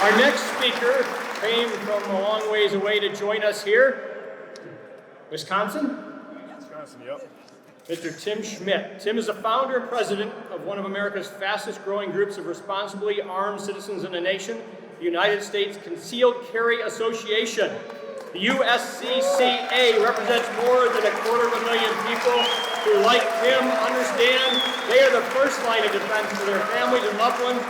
Our next speaker came from a long ways away to join us here. Wisconsin? Wisconsin, yep. Mr. Tim Schmidt. Tim is the founder and president of one of America's fastest growing groups of responsibly armed citizens in the nation, the United States Concealed Carry Association. The USCCA represents more than 250,000 people who, like Tim, understand they are the first line of defense for their families and loved ones.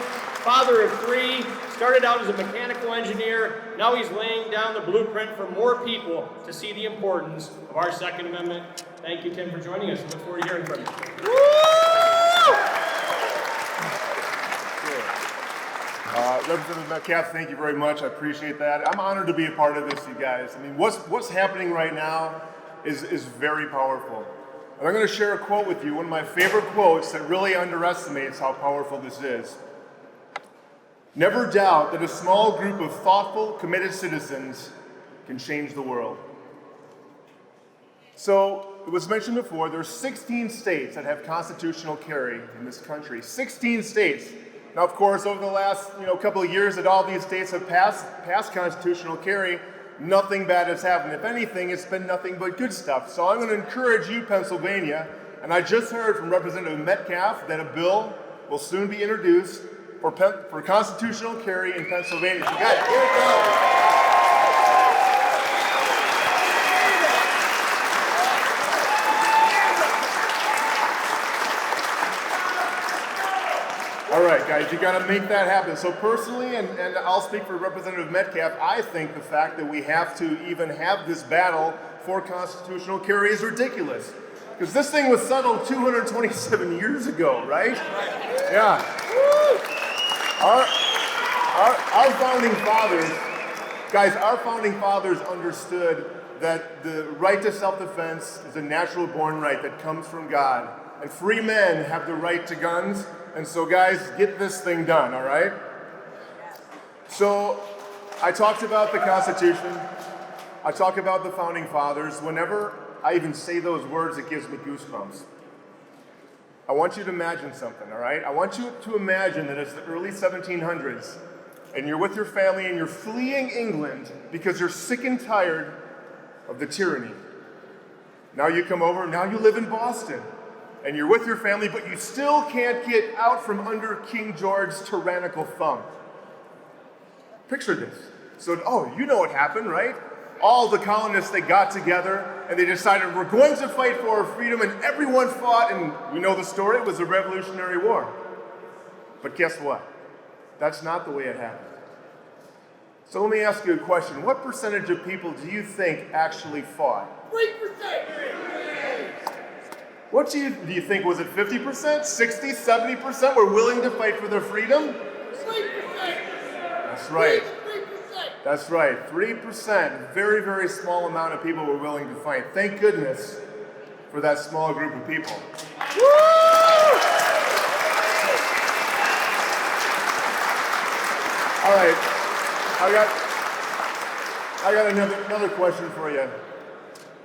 Father of 3, started out as a mechanical engineer, now he's laying down the blueprint for more people to see the importance of our Second Amendment. Thank you, Tim, for joining us. I look forward to hearing from you. Representative Metcalf, thank you very much. I appreciate that. I'm honored to be a part of this, you guys. I mean, what's happening right now is very powerful. And I'm going to share a quote with you, one of my favorite quotes that really underestimates how powerful this is. Never doubt that a small group of thoughtful, committed citizens can change the world. So, it was mentioned before, there are 16 states that have constitutional carry in this country. 16 states. Now, of course, over the last couple of years that all these states have passed constitutional carry, nothing bad has happened. If anything, it's been nothing but good stuff. So I'm going to encourage you, Pennsylvania, and I just heard from Representative Metcalf that a bill will soon be introduced for constitutional carry in Pennsylvania. So guys, here it goes. All right, guys, you got to make that happen. So personally, and I'll speak for Representative Metcalf, I think the fact that we have to even have this battle for constitutional carry is ridiculous. Because this thing was settled 227 years ago, right? Yeah. Our founding fathers, guys, our founding fathers understood that the right to self-defense is a natural born right that comes from God. And free men have the right to guns. And so, guys, get this thing done, all right? So, I talked about the Constitution. I talk about the Founding Fathers. Whenever I even say those words, it gives me goosebumps. I want you to imagine something, all right? I want you to imagine that it's the early 1700s, and you're with your family, and you're fleeing England because you're sick and tired of the tyranny. Now you come over, now you live in Boston. And you're with your family, but you still can't get out from under King George's tyrannical thumb. Picture this. So, you know what happened, right? All the colonists, they got together, and they decided, we're going to fight for our freedom, and everyone fought, and we know the story, it was the Revolutionary War. But guess what? That's not the way it happened. So let me ask you a question. What percentage of people do you think actually fought? 3%! What do you think? Was it 50%, 60, 70% were willing to fight for their freedom? 3%! That's right. 3%! That's right. 3%. Very, very small amount of people were willing to fight. Thank goodness for that small group of people. Woo! All right. I got another question for you.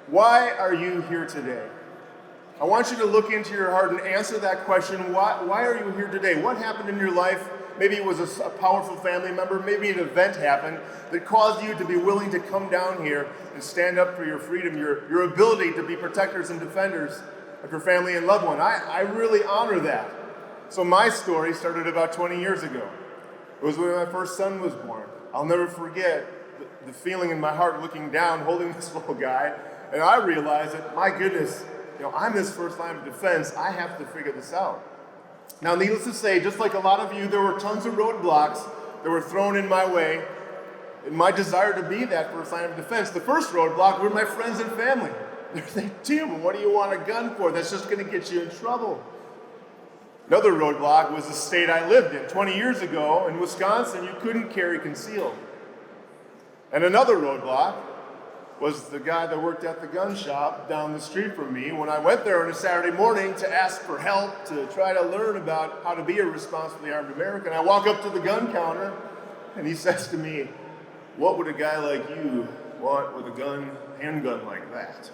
Why are you here today? I want you to look into your heart and answer that question. Why are you here today? What happened in your life? Maybe it was a powerful family member. Maybe an event happened that caused you to be willing to come down here and stand up for your freedom, your ability to be protectors and defenders of your family and loved one. I really honor that. So my story started about 20 years ago. It was when my first son was born. I'll never forget the feeling in my heart looking down, holding this little guy, and I realized that, my goodness, I'm this first line of defense. I have to figure this out. Now, needless to say, just like a lot of you, there were tons of roadblocks that were thrown in my way in my desire to be that first line of defense. The first roadblock were my friends and family. They're saying, Tim, what do you want a gun for? That's just going to get you in trouble. Another roadblock was the state I lived in. 20 years ago in Wisconsin, you couldn't carry concealed. And another roadblock was the guy that worked at the gun shop down the street from me when I went there on a Saturday morning to ask for help, to try to learn about how to be a responsibly armed American. I walk up to the gun counter, and he says to me, what would a guy like you want with a handgun like that?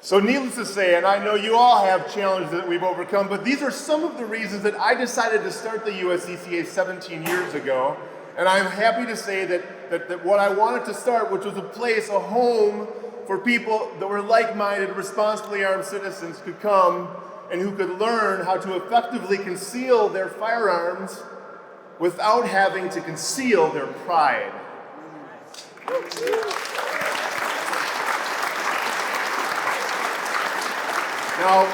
So needless to say, and I know you all have challenges that we've overcome, but these are some of the reasons that I decided to start the USCCA 17 years ago. And I'm happy to say that what I wanted to start, which was a place, a home for people that were like-minded, responsibly armed citizens could come and who could learn how to effectively conceal their firearms without having to conceal their pride. Now,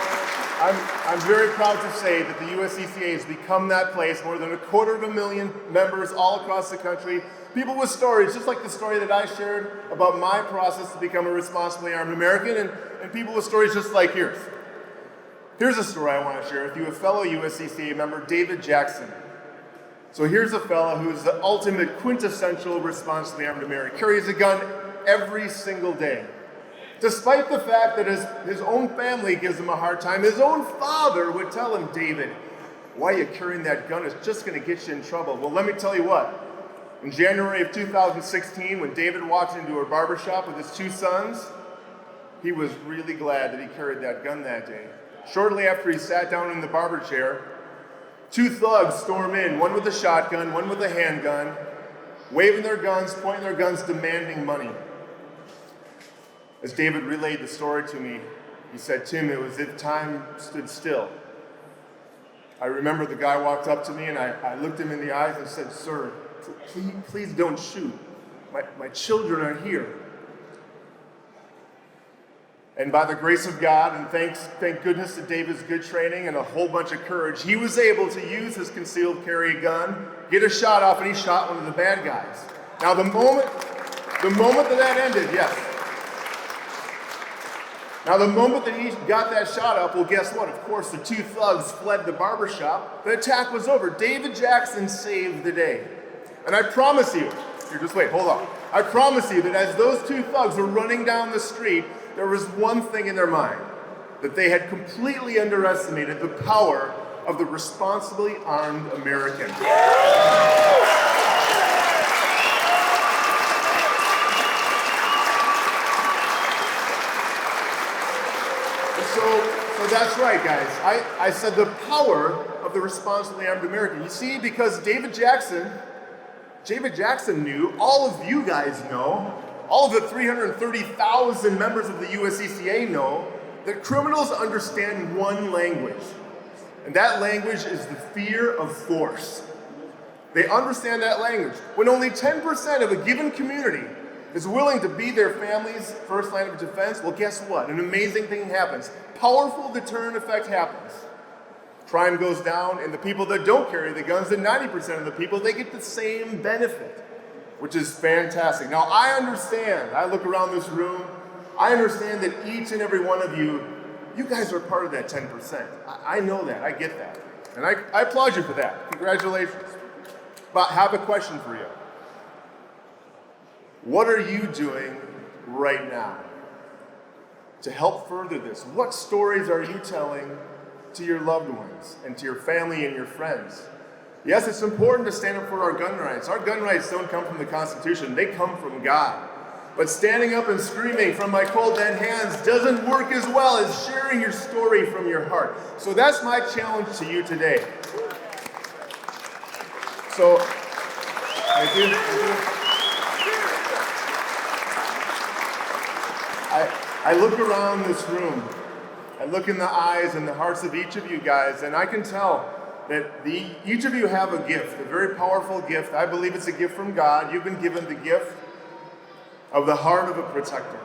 I'm very proud to say that the USCCA has become that place. More than 250,000 members all across the country. People with stories, just like the story that I shared about my process to become a responsibly armed American, and people with stories just like yours. Here's a story I want to share with you, a fellow USCCA member, David Jackson. So here's a fellow who's the ultimate quintessential responsibly armed American, carries a gun every single day. Despite the fact that his own family gives him a hard time, his own father would tell him, David, why are you carrying that gun? It's just going to get you in trouble. Well, let me tell you what. In January of 2016, when David walked into a barbershop with his two sons, he was really glad that he carried that gun that day. Shortly after he sat down in the barber chair, two thugs storm in, one with a shotgun, one with a handgun, waving their guns, pointing their guns, demanding money. As David relayed the story to me, he said, Tim, it was as if time stood still. I remember the guy walked up to me and I looked him in the eyes and said, sir, please don't shoot. My children are here. And by the grace of God, and thank goodness to David's good training and a whole bunch of courage, he was able to use his concealed carry gun, get a shot off, and he shot one of the bad guys. Now the moment that ended, yes. Now the moment that he got that shot up, well, guess what? Of course, the two thugs fled the barbershop. The attack was over. David Jackson saved the day. And I promise you, just wait, hold on. I promise you that as those two thugs were running down the street, there was one thing in their mind, that they had completely underestimated the power of the responsibly armed American. So that's right, guys. I said the power of the responsibly armed American. You see, because David Jackson knew, all of you guys know, all of the 330,000 members of the USCCA know that criminals understand one language, and that language is the fear of force. They understand that language. When only 10% of a given community is willing to be their family's first line of defense, well, guess what? An amazing thing happens. Powerful deterrent effect happens. Crime goes down, and the people that don't carry the guns, the 90% of the people, they get the same benefit, which is fantastic. Now, I understand. I look around this room. I understand that each and every one of you guys are part of that 10%. I know that. I get that. And I applaud you for that. Congratulations. But I have a question for you. What are you doing right now to help further this? What stories are you telling to your loved ones and to your family and your friends? Yes, it's important to stand up for our gun rights. Our gun rights don't come from the Constitution, they come from God. But standing up and screaming from my cold dead hands doesn't work as well as sharing your story from your heart. So that's my challenge to you today. So, thank you. I look around this room, I look in the eyes and the hearts of each of you guys, and I can tell that each of you have a gift, a very powerful gift. I believe it's a gift from God. You've been given the gift of the heart of a protector.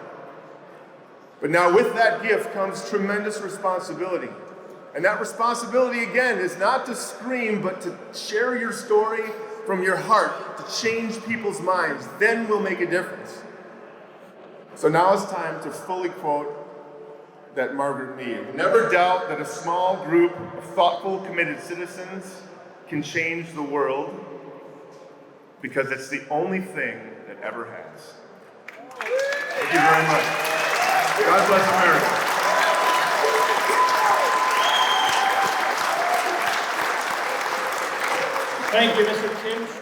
But now with that gift comes tremendous responsibility. And that responsibility, again, is not to scream, but to share your story from your heart, to change people's minds. Then we'll make a difference. So now it's time to fully quote that Margaret Mead. Never doubt that a small group of thoughtful, committed citizens can change the world, because it's the only thing that ever has. Thank you very much. God bless America. Thank you, Mr. Tim